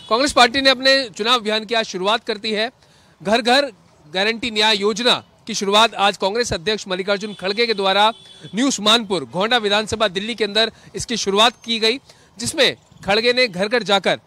Congress party ने अपने चुनाव अभियान की आज शुरुआत करती है। घर घर गारंटी न्याय योजना की शुरुआत आज कांग्रेस अध्यक्ष मल्लिकार्जुन खड़गे के द्वारा न्यू उस्मानपुर गोंडा विधानसभा दिल्ली के अंदर इसकी शुरुआत की गई, जिसमें खड़गे ने घर घर जाकर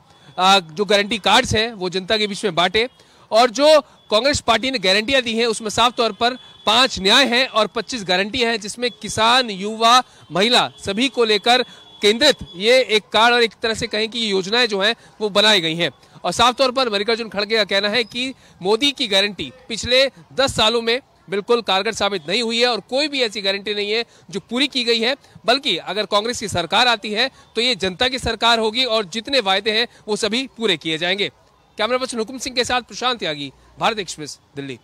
जो गारंटी कार्ड्स हैं वो जनता के बीच में बांटे और जो कांग्रेस पार्टी ने गारंटियां दी हैं उसमें साफ तौर पर 5 न्याय हैं और 25 गारंटी हैं, जिसमें किसान, युवा, महिला सभी को लेकर केंद्रित ये एक कार्ड और एक तरह से कहें कि ये योजनाएं जो हैं वो बनाई गई हैं। और साफ तौर पर मल्लिकार्जुन खड़गे का कहना है कि मोदी की गारंटी पिछले 10 सालों में बिल्कुल कारगर साबित नहीं हुई है और कोई भी ऐसी गारंटी नहीं है जो पूरी की गई है, बल्कि अगर कांग्रेस की सरकार आती है तो ये जनता की सरकार होगी और जितने वायदे हैं वो सभी पूरे किए जाएंगे। कैमरा पर्सन हुकुम सिंह के साथ प्रशांत त्यागी, भारत एक्सप्रेस, दिल्ली।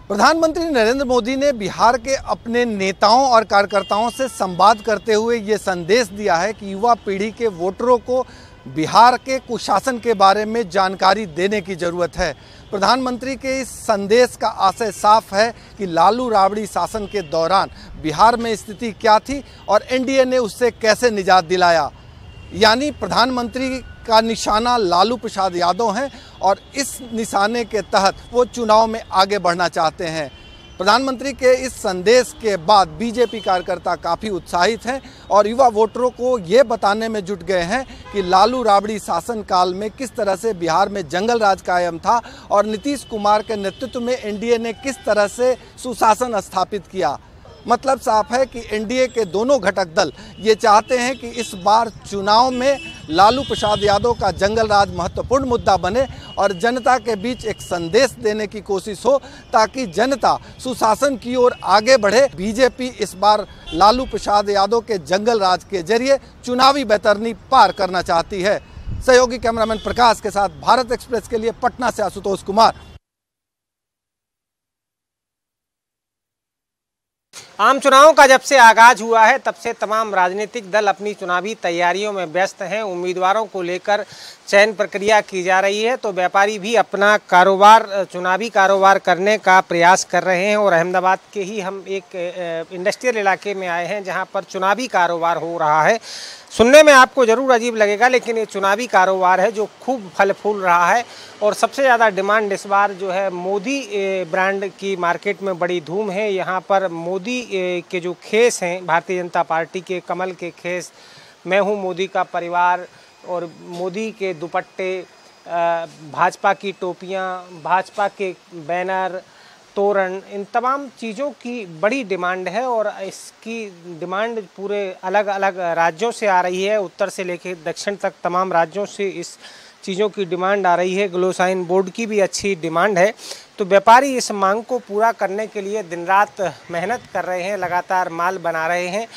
प्रधानमंत्री नरेंद्र मोदी ने बिहार के अपने नेताओं और कार्यकर्ताओं से संवाद करते हुए ये संदेश दिया है कि युवा पीढ़ी के वोटरों को बिहार के कुशासन के बारे में जानकारी देने की ज़रूरत है। प्रधानमंत्री के इस संदेश का आशय साफ है कि लालू राबड़ी शासन के दौरान बिहार में स्थिति क्या थी और एनडीए ने उससे कैसे निजात दिलाया। यानी प्रधानमंत्री का निशाना लालू प्रसाद यादव हैं और इस निशाने के तहत वो चुनाव में आगे बढ़ना चाहते हैं। प्रधानमंत्री के इस संदेश के बाद बीजेपी कार्यकर्ता काफ़ी उत्साहित हैं और युवा वोटरों को ये बताने में जुट गए हैं कि लालू राबड़ी शासनकाल में किस तरह से बिहार में जंगल राज कायम था और नीतीश कुमार के नेतृत्व में एनडीए ने किस तरह से सुशासन स्थापित किया। मतलब साफ है कि एनडीए के दोनों घटक दल ये चाहते हैं कि इस बार चुनाव में लालू प्रसाद यादव का जंगल राज महत्वपूर्ण मुद्दा बने और जनता के बीच एक संदेश देने की कोशिश हो ताकि जनता सुशासन की ओर आगे बढ़े। बीजेपी इस बार लालू प्रसाद यादव के जंगल राज के जरिए चुनावी बैतरनी पार करना चाहती है। सहयोगी कैमरामैन प्रकाश के साथ भारत एक्सप्रेस के लिए पटना से आशुतोष कुमार। आम चुनावों का जब से आगाज हुआ है तब से तमाम राजनीतिक दल अपनी चुनावी तैयारियों में व्यस्त हैं। उम्मीदवारों को लेकर चयन प्रक्रिया की जा रही है तो व्यापारी भी अपना कारोबार, चुनावी कारोबार करने का प्रयास कर रहे हैं। और अहमदाबाद के ही हम एक इंडस्ट्रियल इलाके में आए हैं जहां पर चुनावी कारोबार हो रहा है। सुनने में आपको ज़रूर अजीब लगेगा लेकिन ये चुनावी कारोबार है जो खूब फल फूल रहा है। और सबसे ज़्यादा डिमांड इस बार जो है मोदी ब्रांड की मार्केट में बड़ी धूम है। यहाँ पर मोदी के जो खेस हैं, भारतीय जनता पार्टी के कमल के खेस, मैं हूँ मोदी का परिवार और मोदी के दुपट्टे, भाजपा की टोपियाँ, भाजपा के बैनर, तोरण, इन तमाम चीज़ों की बड़ी डिमांड है। और इसकी डिमांड पूरे अलग अलग राज्यों से आ रही है, उत्तर से लेकर दक्षिण तक तमाम राज्यों से इस चीज़ों की डिमांड आ रही है। ग्लोसाइन बोर्ड की भी अच्छी डिमांड है। तो व्यापारी इस मांग को पूरा करने के लिए दिन रात मेहनत कर रहे हैं, लगातार माल बना रहे हैं।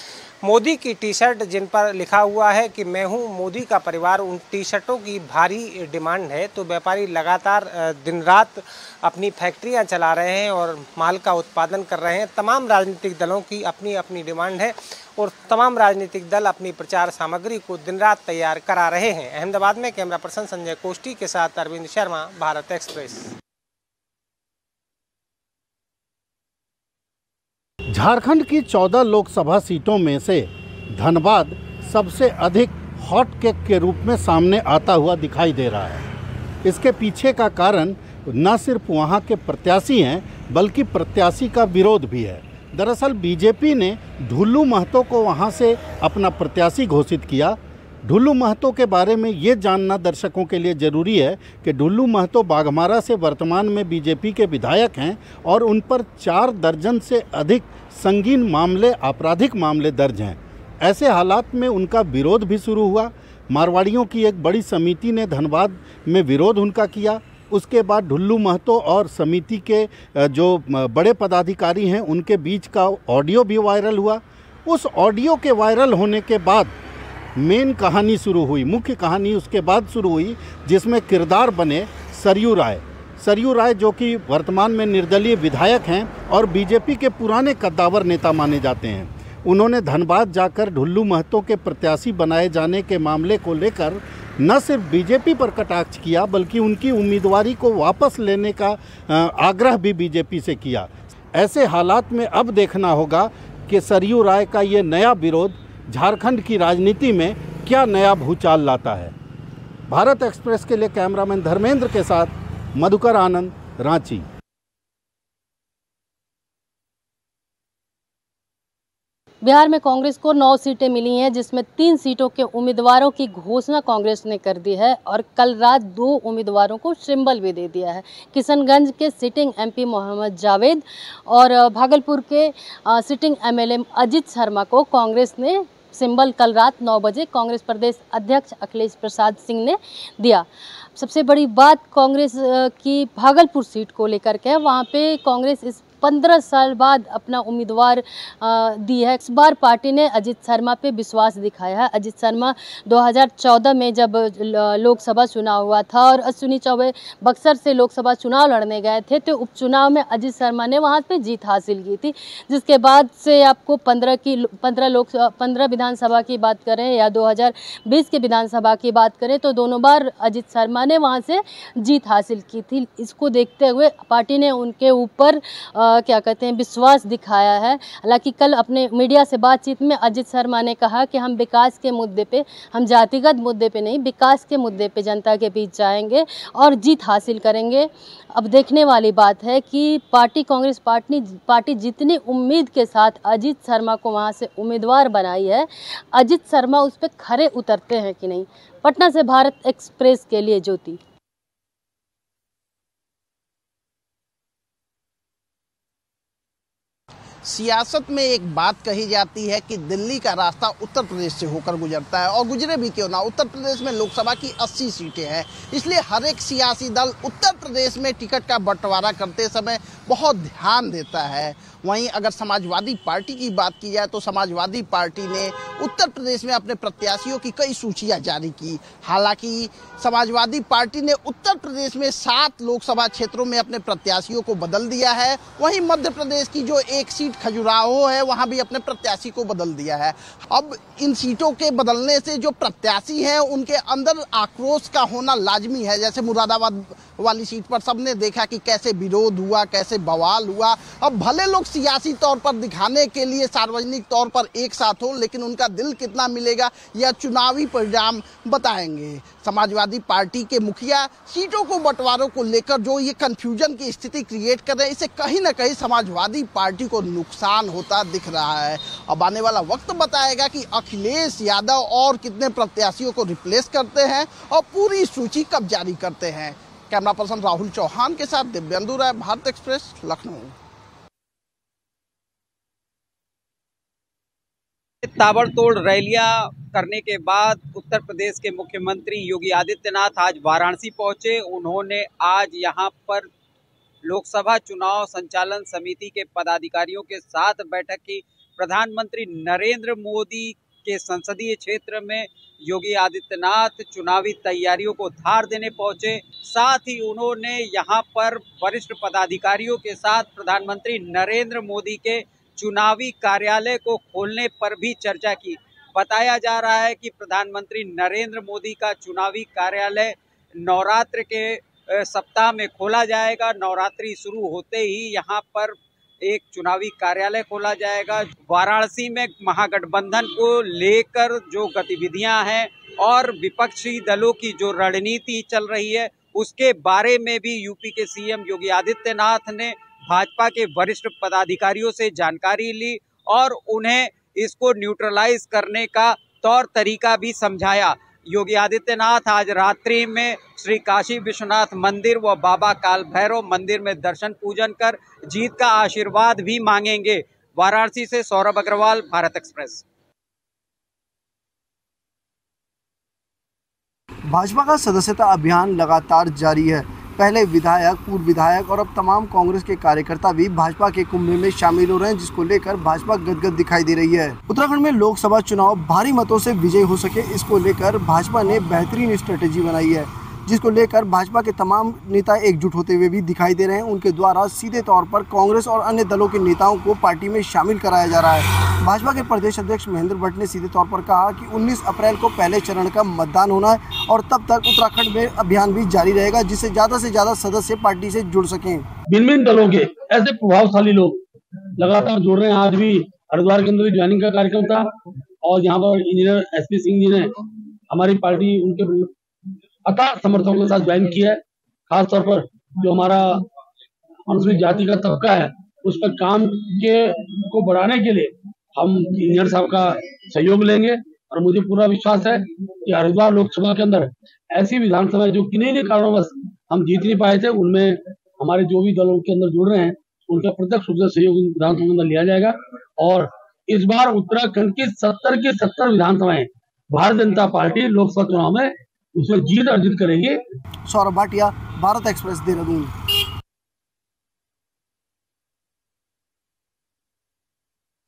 मोदी की टी शर्ट जिन पर लिखा हुआ है कि मैं हूं मोदी का परिवार, उन टी शर्टों की भारी डिमांड है। तो व्यापारी लगातार दिन रात अपनी फैक्ट्रियां चला रहे हैं और माल का उत्पादन कर रहे हैं। तमाम राजनीतिक दलों की अपनी अपनी डिमांड है और तमाम राजनीतिक दल अपनी प्रचार सामग्री को दिन रात तैयार करा रहे हैं। अहमदाबाद में कैमरा पर्सन संजय कोष्टी के साथ अरविंद शर्मा, भारत एक्सप्रेस। झारखंड की 14 लोकसभा सीटों में से धनबाद सबसे अधिक हॉट केक के रूप में सामने आता हुआ दिखाई दे रहा है। इसके पीछे का कारण न सिर्फ वहां के प्रत्याशी हैं बल्कि प्रत्याशी का विरोध भी है। दरअसल बीजेपी ने ढुल्लू महतो को वहां से अपना प्रत्याशी घोषित किया। ढुल्लू महतो के बारे में ये जानना दर्शकों के लिए ज़रूरी है कि ढुल्लू महतो बाघमारा से वर्तमान में बीजेपी के विधायक हैं और उन पर 4 दर्जन से अधिक संगीन मामले, आपराधिक मामले दर्ज हैं। ऐसे हालात में उनका विरोध भी शुरू हुआ। मारवाड़ियों की एक बड़ी समिति ने धनबाद में विरोध उनका किया। उसके बाद ढुल्लू महतो और समिति के जो बड़े पदाधिकारी हैं उनके बीच का ऑडियो भी वायरल हुआ। उस ऑडियो के वायरल होने के बाद मेन कहानी शुरू हुई, मुख्य कहानी उसके बाद शुरू हुई, जिसमें किरदार बने सरयू राय। सरयू राय जो कि वर्तमान में निर्दलीय विधायक हैं और बीजेपी के पुराने कद्दावर नेता माने जाते हैं। उन्होंने धनबाद जाकर ढुल्लू महतो के प्रत्याशी बनाए जाने के मामले को लेकर न सिर्फ बीजेपी पर कटाक्ष किया बल्कि उनकी उम्मीदवारी को वापस लेने का आग्रह भी बीजेपी से किया। ऐसे हालात में अब देखना होगा कि सरयू राय का ये नया विरोध झारखंड की राजनीति में क्या नया भूचाल लाता है। भारत एक्सप्रेस के लिए कैमरामैन धर्मेंद्र के साथ मधुकर आनंद, रांची। बिहार में कांग्रेस को 9 सीटें मिली हैं, जिसमें 3 सीटों के उम्मीदवारों की घोषणा कांग्रेस ने कर दी है और कल रात 2 उम्मीदवारों को सिंबल भी दे दिया है। किशनगंज के सिटिंग एमपी मोहम्मद जावेद और भागलपुर के सिटिंग एमएलए अजित शर्मा को कांग्रेस ने सिंबल कल रात 9 बजे कांग्रेस प्रदेश अध्यक्ष अखिलेश प्रसाद सिंह ने दिया। सबसे बड़ी बात कांग्रेस की भागलपुर सीट को लेकर के, वहाँ पे कांग्रेस इस 15 साल बाद अपना उम्मीदवार दी है। इस बार पार्टी ने अजित शर्मा पे विश्वास दिखाया है। अजित शर्मा 2014 में जब लोकसभा चुनाव हुआ था और अश्विनी चौबे बक्सर से लोकसभा चुनाव लड़ने गए थे, तो उपचुनाव में अजित शर्मा ने वहां पे जीत हासिल की थी। जिसके बाद से आपको 15 विधानसभा की बात करें या 2020 के विधानसभा की बात करें, तो दोनों बार अजित शर्मा ने वहां से जीत हासिल की थी। इसको देखते हुए पार्टी ने उनके ऊपर विश्वास दिखाया है। हालांकि कल अपने मीडिया से बातचीत में अजित शर्मा ने कहा कि हम विकास के मुद्दे पे, हम जातिगत मुद्दे पे नहीं, विकास के मुद्दे पे जनता के बीच जाएंगे और जीत हासिल करेंगे। अब देखने वाली बात है कि कांग्रेस पार्टी जितनी उम्मीद के साथ अजित शर्मा को वहां से उम्मीदवार बनाई है, अजित शर्मा उस पर खरे उतरते हैं कि नहीं। पटना से भारत एक्सप्रेस के लिए ज्योति। सियासत में एक बात कही जाती है कि दिल्ली का रास्ता उत्तर प्रदेश से होकर गुजरता है, और गुजरे भी क्यों ना। उत्तर प्रदेश में लोकसभा की 80 सीटें हैं, इसलिए हर एक सियासी दल उत्तर प्रदेश में टिकट का बंटवारा करते समय बहुत ध्यान देता है। वहीं अगर समाजवादी पार्टी की बात की जाए तो समाजवादी पार्टी ने उत्तर प्रदेश में अपने प्रत्याशियों की कई सूचियां जारी की। हालांकि समाजवादी पार्टी ने उत्तर प्रदेश में 7 लोकसभा क्षेत्रों में अपने प्रत्याशियों को बदल दिया है। वहीं मध्य प्रदेश की जो एक सीट खजुराहो है, वहां भी अपने प्रत्याशी को बदल दिया है। अब इन सीटों के बदलने से जो प्रत्याशी हैं उनके अंदर आक्रोश का होना लाजमी है। जैसे मुरादाबाद वाली सीट पर सबने देखा कि कैसे विरोध हुआ, कैसे बवाल हुआ। अब भले लोग सियासी तौर पर दिखाने के लिए सार्वजनिक तौर पर एक साथ हो, लेकिन उनका दिल कितना मिलेगा यह चुनावी परिणाम बताएंगे। समाजवादी पार्टी के मुखिया सीटों को बंटवारों को लेकर जो ये कंफ्यूजन की स्थिति क्रिएट कर रहे हैं, इससे कहीं ना कहीं समाजवादी पार्टी को नुकसान होता दिख रहा है। अब आने वाला वक्त बताएगा कि अखिलेश यादव और कितने प्रत्याशियों को रिप्लेस करते हैं और पूरी सूची कब जारी करते हैं। कैमरा पर्सन राहुल चौहान के साथ दिव्येंदु राय, भारत एक्सप्रेस, लखनऊ। ताबड़तोड़ रैलियां करने के बाद उत्तर प्रदेश के मुख्यमंत्री योगी आदित्यनाथ आज वाराणसी पहुंचे। उन्होंने आज यहां पर लोकसभा चुनाव संचालन समिति के पदाधिकारियों के साथ बैठक की। प्रधानमंत्री नरेंद्र मोदी के संसदीय क्षेत्र में योगी आदित्यनाथ चुनावी तैयारियों को धार देने पहुंचे। साथ ही उन्होंने यहां पर वरिष्ठ पदाधिकारियों के साथ प्रधानमंत्री नरेंद्र मोदी के चुनावी कार्यालय को खोलने पर भी चर्चा की। बताया जा रहा है कि प्रधानमंत्री नरेंद्र मोदी का चुनावी कार्यालय नवरात्र के सप्ताह में खोला जाएगा। नवरात्रि शुरू होते ही यहां पर एक चुनावी कार्यालय खोला जाएगा। वाराणसी में महागठबंधन को लेकर जो गतिविधियां हैं और विपक्षी दलों की जो रणनीति चल रही है, उसके बारे में भी यूपी के सीएम योगी आदित्यनाथ ने भाजपा के वरिष्ठ पदाधिकारियों से जानकारी ली और उन्हें इसको न्यूट्रलाइज करने का तौर तरीका भी समझाया। योगी आदित्यनाथ आज रात्रि में श्री काशी विश्वनाथ मंदिर व बाबा काल भैरव मंदिर में दर्शन पूजन कर जीत का आशीर्वाद भी मांगेंगे। वाराणसी से सौरभ अग्रवाल, भारत एक्सप्रेस। भाजपा का सदस्यता अभियान लगातार जारी है। पहले विधायक, पूर्व विधायक और अब तमाम कांग्रेस के कार्यकर्ता भी भाजपा के कुंभ में शामिल हो रहे हैं, जिसको लेकर भाजपा गदगद दिखाई दे रही है। उत्तराखंड में लोकसभा चुनाव भारी मतों से विजयी हो सके, इसको लेकर भाजपा ने बेहतरीन स्ट्रेटेजी बनाई है, जिसको लेकर भाजपा के तमाम नेता एकजुट होते हुए भी दिखाई दे रहे हैं। उनके द्वारा सीधे तौर पर कांग्रेस और अन्य दलों के नेताओं को पार्टी में शामिल कराया जा रहा है। भाजपा के प्रदेश अध्यक्ष महेंद्र भट्ट ने सीधे तौर पर कहा कि 19 अप्रैल को पहले चरण का मतदान होना है और तब तक उत्तराखंड में अभियान भी जारी रहेगा, जिससे ज्यादा से ज्यादा सदस्य पार्टी से जुड़ सकें। भिन्न दलों के ऐसे प्रभावशाली लोग लगातार जुड़ रहे हैं। आज भी हरिद्वार के अंदर ज्वाइनिंग का कार्यक्रम था, और यहाँ पर इंजीनियर SP सिंह जी ने हमारी पार्टी उनके अथाह समर्थकों के साथ ज्वाइन किया है। खासतौर पर जो हमारा अनुसूचित जाति का तबका है उस पर काम को बढ़ाने के लिए हम इंजीनियर साहब का सहयोग लेंगे और मुझे पूरा विश्वास है कि हरिद्वार लोकसभा के अंदर ऐसी विधानसभा जो किन्हीं कारणवश हम जीत नहीं पाए थे, उनमें हमारे जो भी दलों के अंदर जुड़ रहे हैं उनका प्रत्यक्ष रूप से सहयोग विधानसभा के अंदर लिया जाएगा और इस बार उत्तराखंड की 70 विधानसभाएं भारतीय जनता पार्टी लोकसभा चुनाव में उसमें जीत अर्जित करेगी। सौरभ भाटिया, भारत एक्सप्रेस, देहरादून।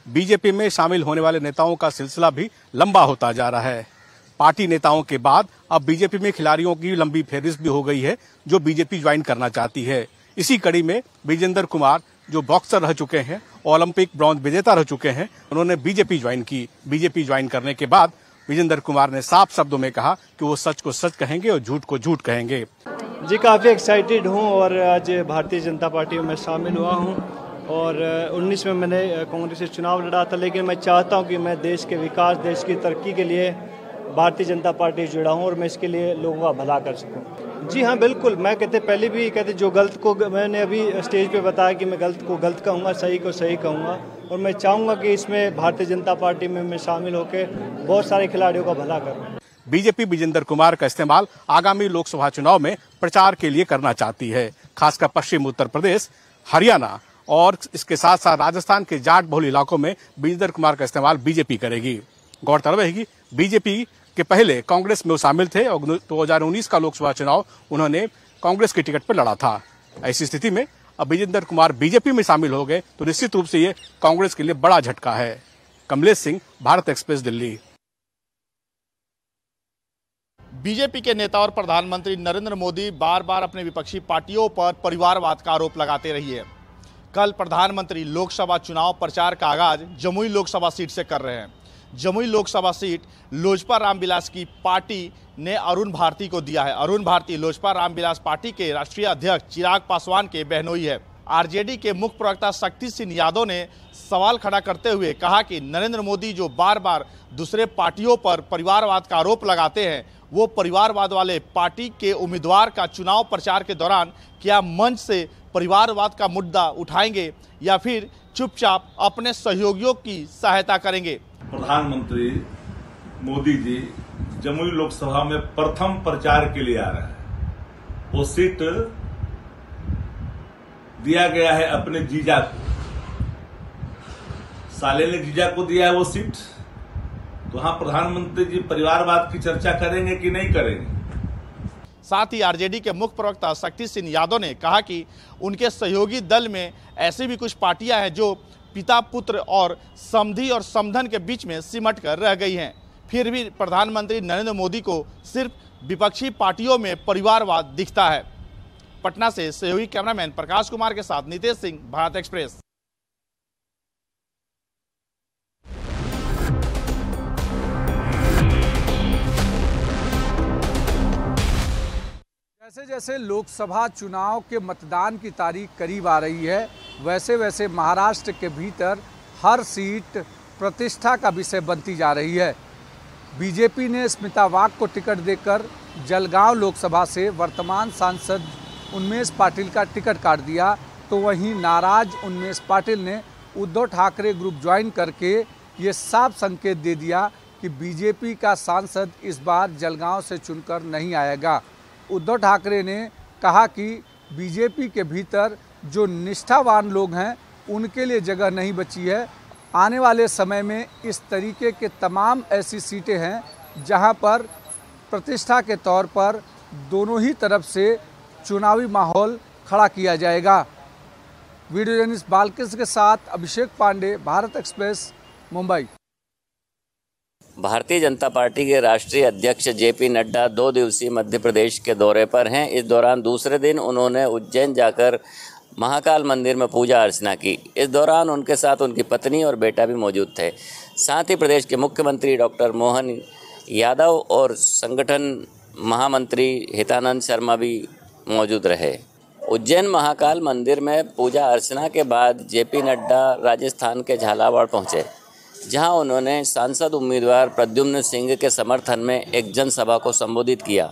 बीजेपी में शामिल होने वाले नेताओं का सिलसिला भी लंबा होता जा रहा है। पार्टी नेताओं के बाद अब बीजेपी में खिलाड़ियों की लंबी फेहरिस्त भी हो गई है जो बीजेपी ज्वाइन करना चाहती है। इसी कड़ी में विजेंद्र कुमार जो बॉक्सर रह चुके हैं, ओलंपिक ब्रॉन्ज विजेता रह चुके हैं, उन्होंने बीजेपी ज्वाइन की। बीजेपी ज्वाइन करने के बाद विजेंद्र कुमार ने साफ शब्दों में कहा कि वो सच को सच कहेंगे और झूठ को झूठ कहेंगे। जी, काफ़ी एक्साइटेड हूँ और आज भारतीय जनता पार्टी में शामिल हुआ हूँ और 19 में मैंने कांग्रेस से चुनाव लड़ा था, लेकिन मैं चाहता हूँ कि मैं देश के विकास, देश की तरक्की के लिए भारतीय जनता पार्टी जुड़ा हूँ और मैं इसके लिए लोगों का भला कर सकूँ। जी हाँ, बिल्कुल। मैं पहले भी कहते जो गलत को, मैंने अभी स्टेज पे बताया कि मैं गलत को गलत कहूँगा, सही को सही कहूँगा और मैं चाहूँगा कि इसमें भारतीय जनता पार्टी में मैं शामिल होकर बहुत सारे खिलाड़ियों का भला करूँ। बीजेपी विजेंद्र कुमार का इस्तेमाल आगामी लोकसभा चुनाव में प्रचार के लिए करना चाहती है। खासकर पश्चिम उत्तर प्रदेश, हरियाणा और इसके साथ साथ राजस्थान के जाट बहुल इलाकों में विजेंद्र कुमार का इस्तेमाल बीजेपी करेगी। गौरतलब है कि बीजेपी के पहले कांग्रेस में वो शामिल थे और 2019 का लोकसभा चुनाव उन्होंने कांग्रेस की टिकट पर लड़ा था। ऐसी स्थिति में अब विजेंद्र कुमार बीजेपी में शामिल हो गए तो निश्चित रूप से ये कांग्रेस के लिए बड़ा झटका है। कमलेश सिंह, भारत एक्सप्रेस, दिल्ली। बीजेपी के नेता और प्रधानमंत्री नरेंद्र मोदी बार बार अपने विपक्षी पार्टियों पर परिवारवाद का आरोप लगाते रही है। कल प्रधानमंत्री लोकसभा चुनाव प्रचार का आगाज जमुई लोकसभा सीट से कर रहे हैं। जमुई लोकसभा सीट लोजपा रामविलास की पार्टी ने अरुण भारती को दिया है। अरुण भारती लोजपा रामविलास पार्टी के राष्ट्रीय अध्यक्ष चिराग पासवान के बहनोई है। आरजेडी के मुख्य प्रवक्ता शक्ति सिंह यादव ने सवाल खड़ा करते हुए कहा कि नरेंद्र मोदी जो बार बार दूसरे पार्टियों पर परिवारवाद का आरोप लगाते हैं, वो परिवारवाद वाले पार्टी के उम्मीदवार का चुनाव प्रचार के दौरान क्या मंच से परिवारवाद का मुद्दा उठाएंगे या फिर चुपचाप अपने सहयोगियों की सहायता करेंगे। प्रधानमंत्री मोदी जी जमुई लोकसभा में प्रथम प्रचार के लिए आ रहे हैं। वो सीट दिया गया है अपने जीजा को, साले ने जीजा को दिया है वो सीट। तो हाँ, प्रधानमंत्री जी परिवारवाद की चर्चा करेंगे कि नहीं करेंगे। साथ ही आरजेडी के मुख्य प्रवक्ता शक्ति सिंह यादव ने कहा कि उनके सहयोगी दल में ऐसी भी कुछ पार्टियां हैं जो पिता पुत्र और समधी और समधन के बीच में सिमट कर रह गई हैं। फिर भी प्रधानमंत्री नरेंद्र मोदी को सिर्फ विपक्षी पार्टियों में परिवारवाद दिखता है। पटना से सहयोगी कैमरामैन प्रकाश कुमार के साथ नितेश सिंह, भारत एक्सप्रेस। जैसे जैसे लोकसभा चुनाव के मतदान की तारीख करीब आ रही है, वैसे वैसे महाराष्ट्र के भीतर हर सीट प्रतिष्ठा का विषय बनती जा रही है। बीजेपी ने स्मिता वाघ को टिकट देकर जलगांव लोकसभा से वर्तमान सांसद उन्मेष पाटिल का टिकट काट दिया, तो वहीं नाराज उन्मेष पाटिल ने उद्धव ठाकरे ग्रुप ज्वाइन करके ये साफ संकेत दे दिया कि बीजेपी का सांसद इस बार जलगांव से चुनकर नहीं आएगा। उद्धव ठाकरे ने कहा कि बीजेपी के भीतर जो निष्ठावान लोग हैं उनके लिए जगह नहीं बची है। आने वाले समय में इस तरीके के तमाम ऐसी सीटें हैं जहां पर प्रतिष्ठा के तौर पर दोनों ही तरफ से चुनावी माहौल खड़ा किया जाएगा। वीडियो जर्नलिस्ट बालकृष्ण के साथ अभिषेक पांडे, भारत एक्सप्रेस, मुंबई। भारतीय जनता पार्टी के राष्ट्रीय अध्यक्ष जेपी नड्डा 2 दिवसीय मध्य प्रदेश के दौरे पर हैं। इस दौरान दूसरे दिन उन्होंने उज्जैन जाकर महाकाल मंदिर में पूजा अर्चना की। इस दौरान उनके साथ उनकी पत्नी और बेटा भी मौजूद थे। साथ ही प्रदेश के मुख्यमंत्री डॉक्टर मोहन यादव और संगठन महामंत्री हितानंद शर्मा भी मौजूद रहे। उज्जैन महाकाल मंदिर में पूजा अर्चना के बाद जेपी नड्डा राजस्थान के झालावाड़ पहुँचे। जहां उन्होंने सांसद उम्मीदवार प्रद्युम्न सिंह के समर्थन में एक जनसभा को संबोधित किया।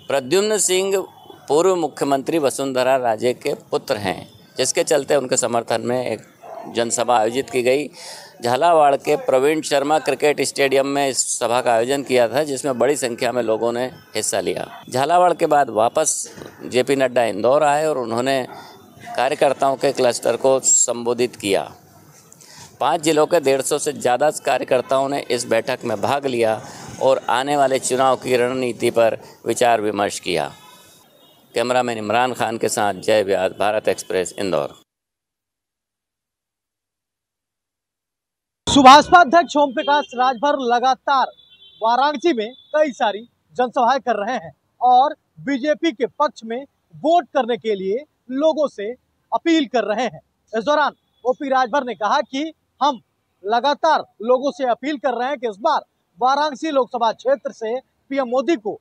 प्रद्युम्न सिंह पूर्व मुख्यमंत्री वसुंधरा राजे के पुत्र हैं, जिसके चलते उनके समर्थन में एक जनसभा आयोजित की गई। झालावाड़ के प्रवीण शर्मा क्रिकेट स्टेडियम में इस सभा का आयोजन किया था, जिसमें बड़ी संख्या में लोगों ने हिस्सा लिया। झालावाड़ के बाद वापस जेपी नड्डा इंदौर आए और उन्होंने कार्यकर्ताओं के क्लस्टर को संबोधित किया। 5 जिलों के 150 से ज़्यादा कार्यकर्ताओं ने इस बैठक में भाग लिया और आने वाले चुनाव की रणनीति पर विचार विमर्श किया। कैमरामैन इमरान खान के साथ जय व्यास, भारत एक्सप्रेस, इंदौर। सुभाषपा अध्यक्ष ओम प्रकाश राजभर लगातार वाराणसी में कई सारी जनसभाएं कर रहे हैं और बीजेपी के पक्ष में वोट करने के लिए लोगों से अपील कर रहे हैं। इस दौरान ओपी राजभर ने कहा कि हम लगातार लोगों से अपील कर रहे हैं कि इस बार वाराणसी लोकसभा क्षेत्र से पीएम मोदी को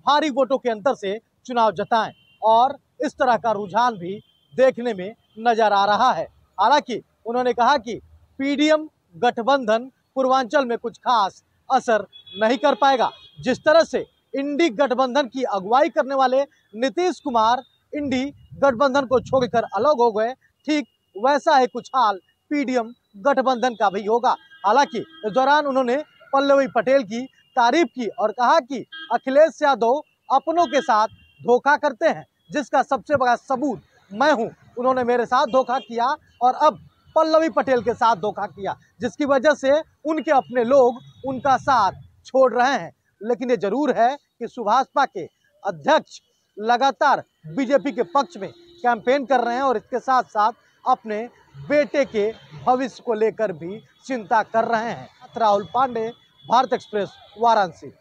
भारी वोटों के अंतर से चुनाव जताएं और इस तरह का रुझान भी देखने में नजर आ रहा है। हालांकि उन्होंने कहा कि पीडीएम गठबंधन पूर्वांचल में कुछ खास असर नहीं कर पाएगा। जिस तरह से इंडी गठबंधन की अगुवाई करने वाले नीतीश कुमार इंडी गठबंधन को छोड़कर अलग हो गए, ठीक वैसा है कुछ हाल पीडीएम गठबंधन का भी होगा। हालांकि इस दौरान उन्होंने पल्लवी पटेल की तारीफ की और कहा कि अखिलेश यादव अपनों के साथ धोखा करते हैं, जिसका सबसे बड़ा सबूत मैं हूं। उन्होंने मेरे साथ धोखा किया और अब पल्लवी पटेल के साथ धोखा किया, जिसकी वजह से उनके अपने लोग उनका साथ छोड़ रहे हैं। लेकिन ये जरूर है कि सुभाषपा के अध्यक्ष लगातार बीजेपी के पक्ष में कैंपेन कर रहे हैं और इसके साथ साथ अपने बेटे के भविष्य को लेकर भी चिंता कर रहे हैं। राहुल पांडे, भारत एक्सप्रेस, वाराणसी।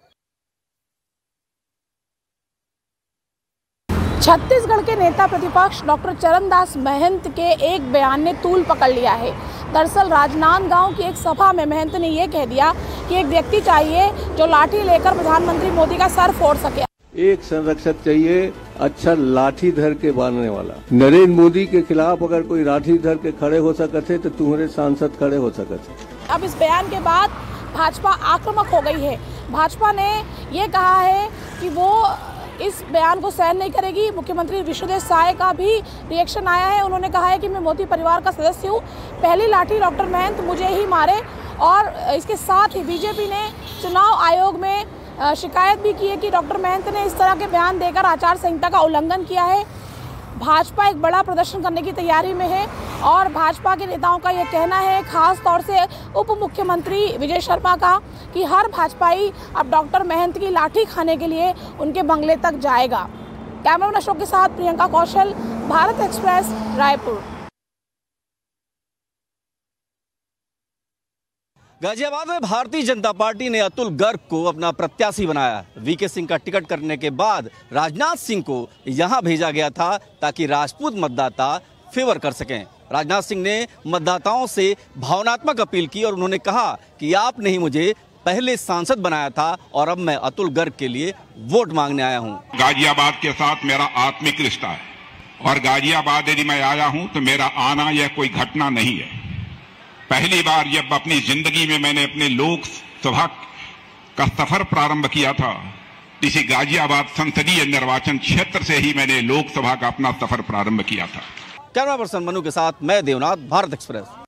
छत्तीसगढ़ के नेता प्रतिपक्ष डॉक्टर चरणदास महंत के एक बयान ने तूल पकड़ लिया है। दरअसल राजनांदगांव की एक सभा में महंत ने ये कह दिया कि एक व्यक्ति चाहिए जो लाठी लेकर प्रधानमंत्री मोदी का सर फोड़ सके। एक संरक्षक चाहिए, अच्छा लाठी धर के बांधने वाला। नरेंद्र मोदी के खिलाफ अगर कोई लाठी धर के खड़े हो सकते तो तुम्हारे सांसद खड़े हो सकते। अब इस बयान के बाद भाजपा आक्रामक हो गई है। भाजपा ने ये कहा है कि वो इस बयान को सहन नहीं करेगी। मुख्यमंत्री विष्णुदेव साय का भी रिएक्शन आया है। उन्होंने कहा है कि मैं मोदी परिवार का सदस्य हूँ, पहली लाठी डॉक्टर महंत मुझे ही मारे। और इसके साथ ही बीजेपी ने चुनाव आयोग में शिकायत भी की है कि डॉक्टर महंत ने इस तरह के बयान देकर आचार संहिता का उल्लंघन किया है। भाजपा एक बड़ा प्रदर्शन करने की तैयारी में है और भाजपा के नेताओं का ये कहना है, खास तौर से उप मुख्यमंत्री विजय शर्मा का, कि हर भाजपाई अब डॉक्टर महंत की लाठी खाने के लिए उनके बंगले तक जाएगा। कैमरामैन अशोक के साथ प्रियंका कौशल, भारत एक्सप्रेस, रायपुर। गाजियाबाद में भारतीय जनता पार्टी ने अतुल गर्ग को अपना प्रत्याशी बनाया। वीके सिंह का टिकट करने के बाद राजनाथ सिंह को यहां भेजा गया था ताकि राजपूत मतदाता फेवर कर सकें। राजनाथ सिंह ने मतदाताओं से भावनात्मक अपील की और उन्होंने कहा कि आपने ही मुझे पहले सांसद बनाया था और अब मैं अतुल गर्ग के लिए वोट मांगने आया हूं। गाजियाबाद के साथ मेरा आत्मिक रिश्ता है और गाजियाबाद यदि मैं आया हूं तो मेरा आना यह कोई घटना नहीं है। पहली बार जब अपनी जिंदगी में मैंने अपने लोकसभा का सफर प्रारंभ किया था, इसी गाजियाबाद संसदीय निर्वाचन क्षेत्र से ही मैंने लोकसभा का अपना सफर प्रारंभ किया था। कैमरा पर्सन मनु के साथ मैं देवनाथ, भारत एक्सप्रेस।